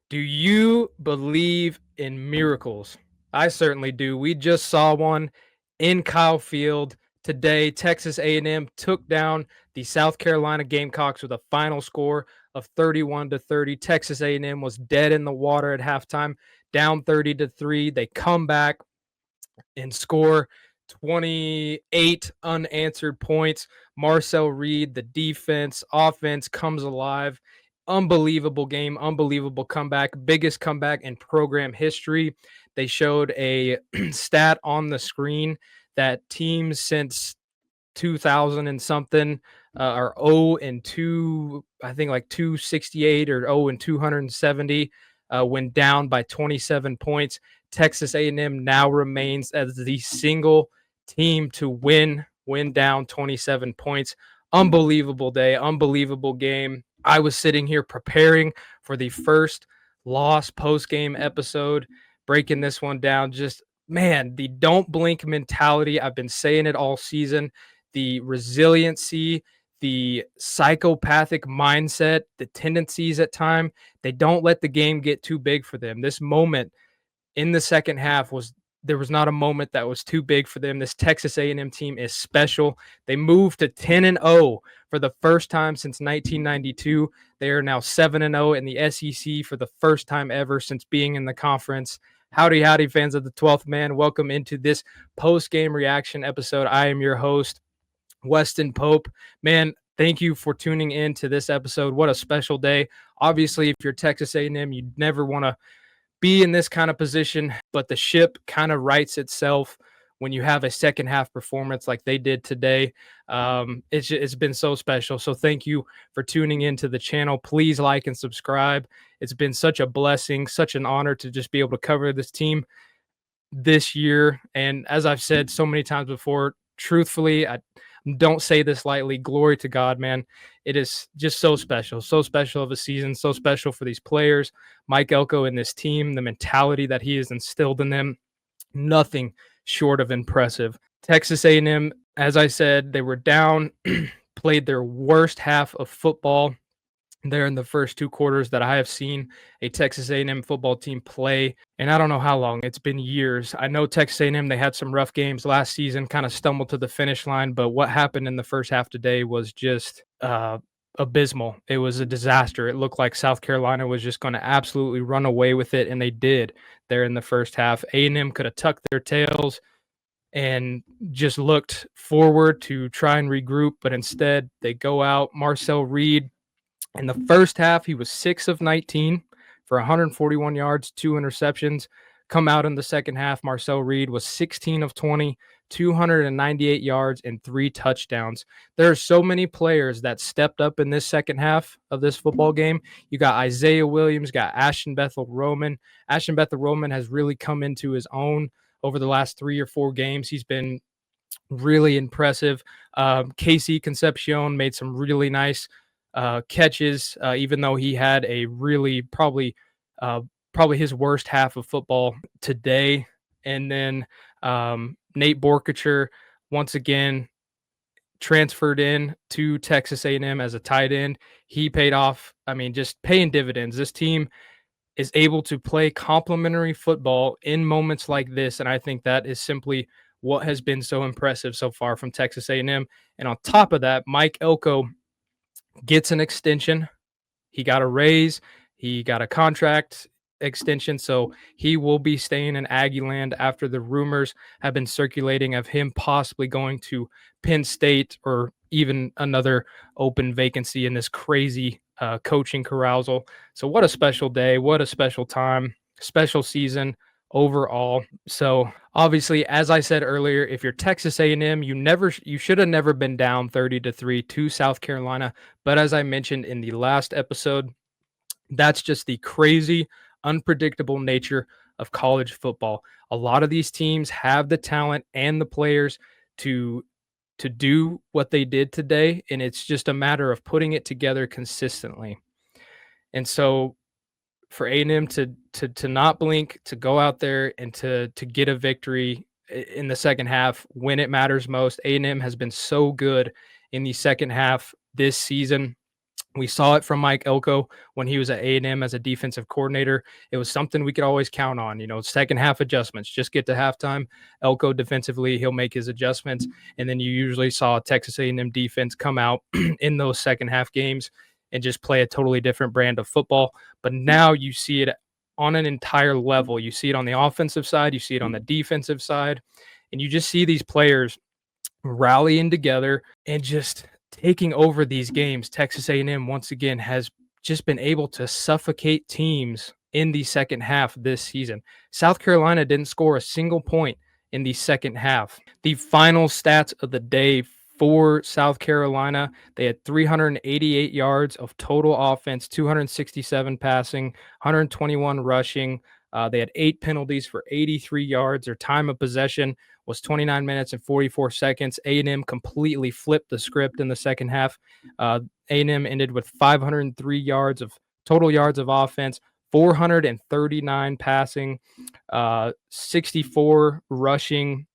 Do you believe in miracles? I certainly do. We just saw one in Kyle Field today. Texas A&M took down the South Carolina Gamecocks with a final score of 31-30. Texas A&M was dead in the water at halftime, down 30-3. They come back and score 28 unanswered points. Marcel Reed, the defense, offense comes alive. Unbelievable game, unbelievable comeback, biggest comeback in program history. They showed a stat on the screen that teams since 2000 and something are 0 and 2, I think like 268 or 0 and 270 when down by 27 points. Texas A&M now remains as the single team to win down 27 points. Unbelievable day, unbelievable game. I was sitting here preparing for the first loss post-game episode, breaking this one down. Just, man, the don't blink mentality. I've been saying it all season. The resiliency, the psychopathic mindset, the tendencies at time, they don't let the game get too big for them. This moment in the second half was there was not a moment that was too big for them. This Texas A&M team is special. They moved to 10-0 for the first time since 1992. They are now 7-0 in the SEC for the first time ever since being in the conference. Howdy, howdy, fans of the 12th Man. Welcome into this post-game reaction episode. I am your host, Weston Pope. Man, thank you for tuning in to this episode. What a special day. Obviously, if you're Texas A&M, you never want to be in this kind of position, but the ship kind of rights itself when you have a second half performance like they did today. It's been so special. So thank you for tuning into the channel. Please like and subscribe. It's been such a blessing, such an honor to just be able to cover this team this year. And as I've said so many times before, truthfully, I don't say this lightly. Glory to God, man. It is just so special of a season, so special for these players, Mike Elko and this team, the mentality that he has instilled in them, nothing short of impressive. Texas A&M, as I said, they were down, played their worst half of football there in the first two quarters that I have seen a Texas A&M football team play, and I don't know how long. It's been years. I know Texas A&M, they had some rough games last season, kind of stumbled to the finish line, but what happened in the first half today was just abysmal. It was a disaster. It looked like South Carolina was just going to absolutely run away with it, and they did there in the first half. A&M could have tucked their tails and just looked forward to try and regroup, but instead they go out. Marcel Reed, in the first half, he was 6 of 19 for 141 yards, 2 interceptions. Come out in the second half, Marcel Reed was 16 of 20, 298 yards, and 3 touchdowns. There are so many players that stepped up in this second half of this football game. You got Isaiah Williams, got Ashton Bethel Roman. Ashton Bethel Roman has really come into his own over the last 3 or 4 games. He's been really impressive. Casey Concepcion made some really nice catches, even though he had a really probably his worst half of football today. And then Nate Borkacher once again transferred in to Texas A&M as a tight end. He paid off. I mean, just paying dividends. This team is able to play complementary football in moments like this, and I think that is simply what has been so impressive so far from Texas A&M. And on top of that, Mike Elko gets an extension. He got a raise. He got a contract extension. So he will be staying in Aggie land after the rumors have been circulating of him possibly going to Penn State or even another open vacancy in this crazy coaching carousal. So what a special day. What a special time. Special season overall. So obviously, as I said earlier, if you're Texas A&M, you should have never been down 30-3 to South Carolina. But as I mentioned in the last episode, that's just the crazy, unpredictable nature of college football. A lot of these teams have the talent and the players to do what they did today, and it's just a matter of putting it together consistently. And so for A&M to not blink, to go out there and to get a victory in the second half when it matters most. A&M has been so good in the second half this season. We saw it from Mike Elko when he was at A&M as a defensive coordinator. It was something we could always count on. Second half adjustments. Just get to halftime. Elko defensively, he'll make his adjustments, and then you usually saw Texas A&M defense come out in those second half games and just play a totally different brand of football. But now you see it on an entire level. You see it on the offensive side. You see it on the defensive side, and you just see these players rallying together and just taking over these games. Texas A&M once again has just been able to suffocate teams in the second half this season. South Carolina didn't score a single point in the second half. The final stats of the day for South Carolina, they had 388 yards of total offense, 267 passing, 121 rushing. They had 8 penalties for 83 yards. Their time of possession was 29 minutes and 44 seconds. A&M completely flipped the script in the second half. A&M ended with 503 yards of total yards of offense, 439 passing, 64 rushing.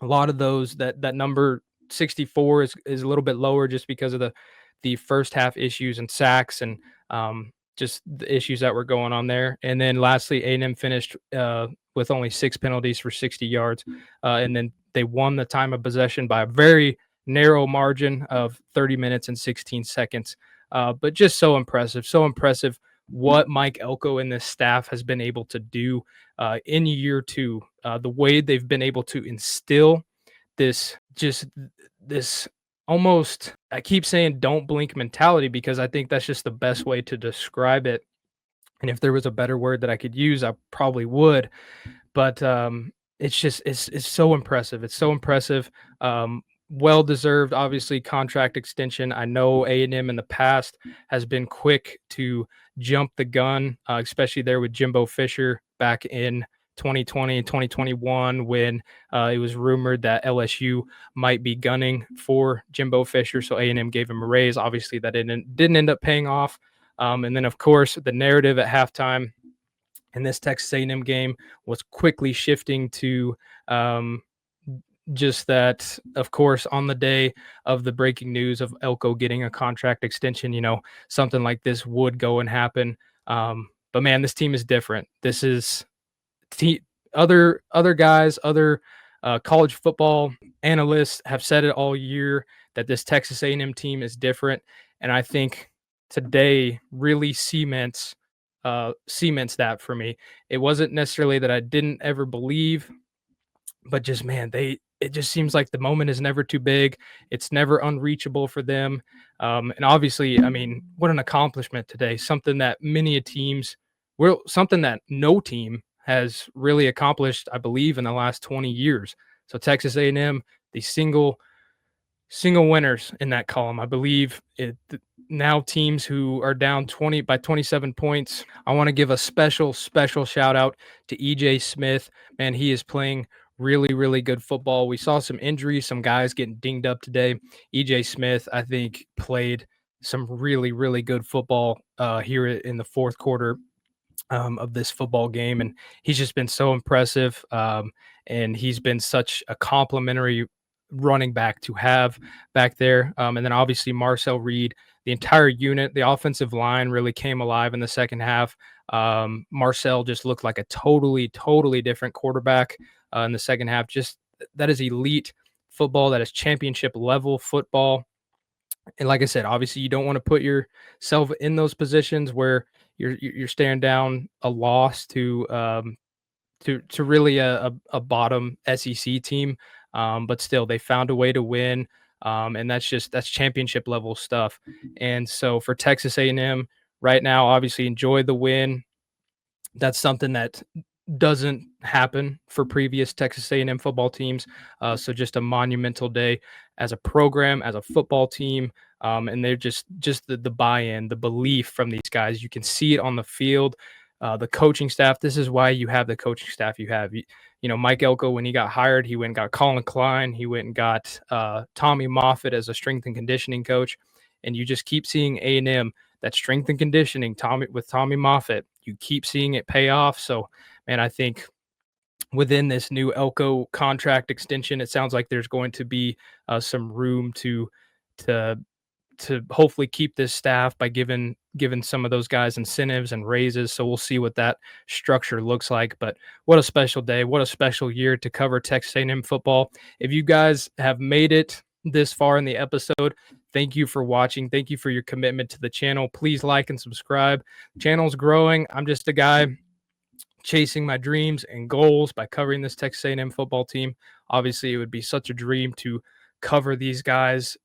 A lot of those, that number 64 is a little bit lower just because of the first half issues and sacks and just the issues that were going on there. And then lastly, A&M finished with only 6 penalties for 60 yards. And then they won the time of possession by a very narrow margin of 30 minutes and 16 seconds. But just so impressive what Mike Elko and this staff has been able to do in year two. The way they've been able to instill this almost, I keep saying don't blink mentality because I think that's just the best way to describe it. And if there was a better word that I could use, I probably would. But it's just it's so impressive. It's so impressive. Well deserved, obviously, contract extension. I know A&M in the past has been quick to jump the gun, especially there with Jimbo Fisher back in 2020 and 2021 when it was rumored that LSU might be gunning for Jimbo Fisher. So A&M gave him a raise. Obviously, that didn't end up paying off. And then, of course, the narrative at halftime in this Texas A&M game was quickly shifting to just that, of course, on the day of the breaking news of Elko getting a contract extension, something like this would go and happen. But man, this team is different. This is other guys, other college football analysts have said it all year that this Texas A&M team is different, and I think today really cements that for me. It wasn't necessarily that I didn't ever believe, but just man, it just seems like the moment is never too big. It's never unreachable for them. And obviously, I mean, what an accomplishment today. Something that something that no team has really accomplished, I believe, in the last 20 years. So Texas A&M, the single winners in that column. I believe now teams who are down 20 by 27 points. I want to give a special shout out to EJ Smith. Man, he is playing really, really good football. We saw some injuries, some guys getting dinged up today. EJ Smith, I think, played some really, really good football here in the fourth quarter of this football game, and he's just been so impressive. And he's been such a complimentary running back to have back there. And then obviously Marcel Reed, the entire unit, the offensive line really came alive in the second half. Marcel just looked like a totally different quarterback in the second half. Just that is elite football. That is championship level football. And like I said, obviously you don't want to put yourself in those positions where you're staring down a loss to really a bottom SEC team. But still, they found a way to win, and that's championship level stuff. And so for Texas A&M right now, obviously enjoy the win. That's something that doesn't happen for previous Texas A&M football teams. So just a monumental day as a program, as a football team, and they're just the buy-in, the belief from these guys. You can see it on the field. The coaching staff. This is why you have the coaching staff you have. Mike Elko, when he got hired, he went and got Colin Klein. He went and got Tommy Moffitt as a strength and conditioning coach. And you just keep seeing A&M, that strength and conditioning, Tommy Moffitt. You keep seeing it pay off. So, man, I think within this new Elko contract extension, it sounds like there's going to be some room to to hopefully keep this staff by giving some of those guys incentives and raises. So we'll see what that structure looks like. But what a special day! What a special year to cover Texas A&M football. If you guys have made it this far in the episode, thank you for watching. Thank you for your commitment to the channel. Please like and subscribe. Channel's growing. I'm just a guy chasing my dreams and goals by covering this Texas A&M football team. Obviously, it would be such a dream to cover these guys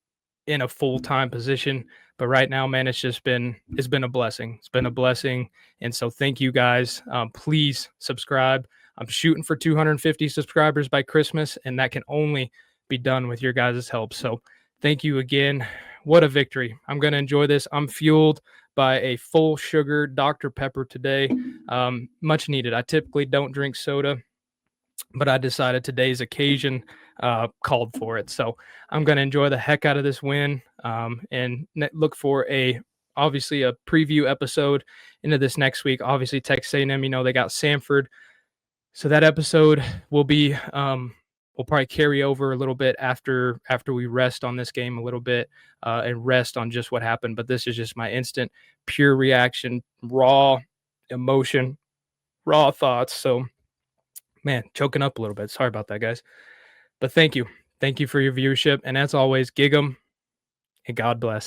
in a full-time position, but right now, man, it's been a blessing. It's been a blessing. And so thank you guys. Please subscribe. I'm shooting for 250 subscribers by Christmas, and that can only be done with your guys' help. So thank you again. What a victory. I'm going to enjoy this. I'm fueled by a full sugar Dr. Pepper today. Much needed. I typically don't drink soda, but I decided today's occasion called for it. So I'm going to enjoy the heck out of this win, and look for obviously a preview episode into this next week. Obviously, Texas A&M, they got Samford, so that episode will be we'll probably carry over a little bit after we rest on this game a little bit, and rest on just what happened. But this is just my instant, pure reaction, raw emotion, raw thoughts. So, man, choking up a little bit. Sorry about that, guys. But thank you. Thank you for your viewership. And as always, gig 'em and God bless.